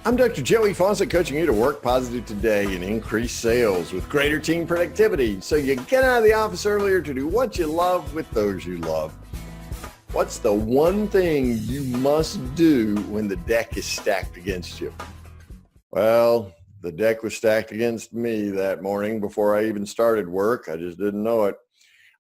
I'm Dr. Joey Fawcett, coaching you to work positive today and increase sales with greater team productivity so you get out of the office earlier to do what you love with those you love. What's the one thing you must do when the deck is stacked against you? Well, the deck was stacked against me that morning before I even started work. I just didn't know it.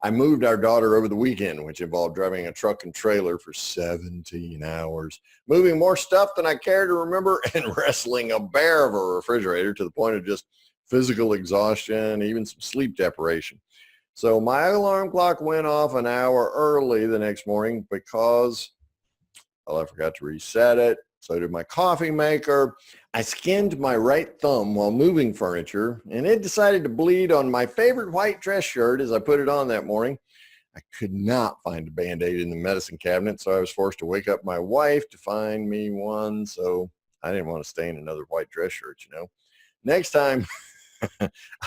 I moved our daughter over the weekend, which involved driving a truck and trailer for 17 hours, moving more stuff than I care to remember, and wrestling a bear of a refrigerator to the point of just physical exhaustion, even some sleep deprivation. So my alarm clock went off an hour early the next morning because, well, I forgot to reset it. So did my coffee maker. I skinned my right thumb while moving furniture, and it decided to bleed on my favorite white dress shirt as I put it on that morning. I could not find a Band-Aid in the medicine cabinet, so I was forced to wake up my wife to find me one. So I didn't want to stay in another white dress shirt, Next time,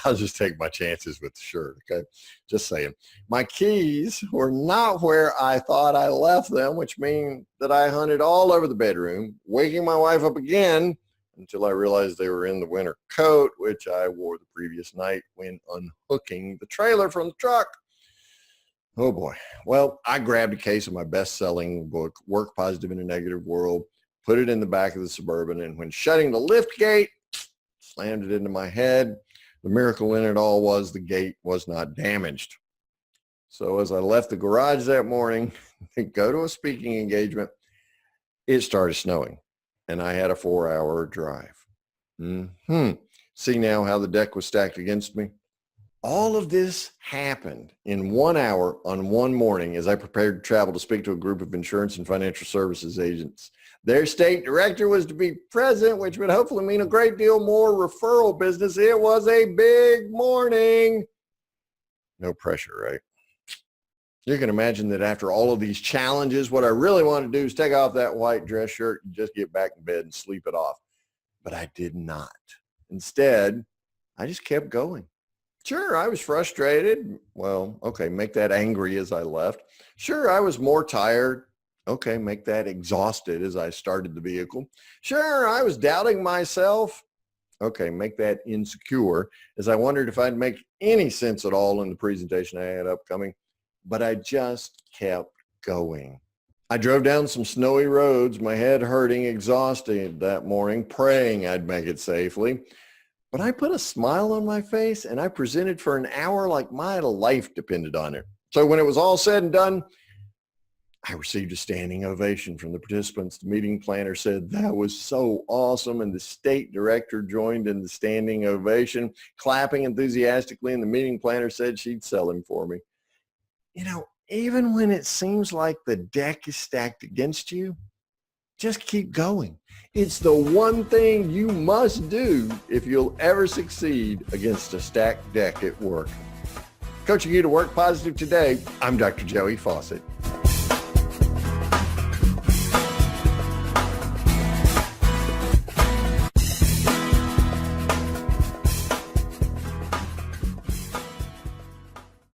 I'll just take my chances with the shirt, okay? Just saying. My keys were not where I thought I left them, which means that I hunted all over the bedroom, waking my wife up again until I realized they were in the winter coat, which I wore the previous night when unhooking the trailer from the truck. Oh boy. Well, I grabbed a case of my best-selling book, Work Positive in a Negative World, put it in the back of the Suburban, and when shutting the lift gate, slammed it into my head. The miracle in it all was the gate was not damaged. So as I left the garage that morning to go to a speaking engagement, it started snowing, and I had a 4-hour drive. See now how the deck was stacked against me? All of this happened in 1 hour on one morning as I prepared to travel to speak to a group of insurance and financial services agents. Their state director was to be present, which would hopefully mean a great deal more referral business. It was a big morning. No pressure, right? You can imagine that after all of these challenges, what I really wanted to do is take off that white dress shirt and just get back in bed and sleep it off. But I did not. Instead, I just kept going. Sure, I was frustrated. Well, okay, make that angry as I left. Sure, I was more tired. Okay, make that exhausted as I started the vehicle. Sure, I was doubting myself. Okay, make that insecure as I wondered if I'd make any sense at all in the presentation I had upcoming. But I just kept going. I drove down some snowy roads, my head hurting, exhausted that morning, praying I'd make it safely. But I put a smile on my face and I presented for an hour like my life depended on it. So when it was all said and done, I received a standing ovation from the participants. The meeting planner said that was so awesome, and the state director joined in the standing ovation, clapping enthusiastically, and the meeting planner said she'd sell him for me. Even when it seems like the deck is stacked against you, just keep going. It's the one thing you must do if you'll ever succeed against a stacked deck at work. Coaching you to work positive today, I'm Dr. Joey Fawcett.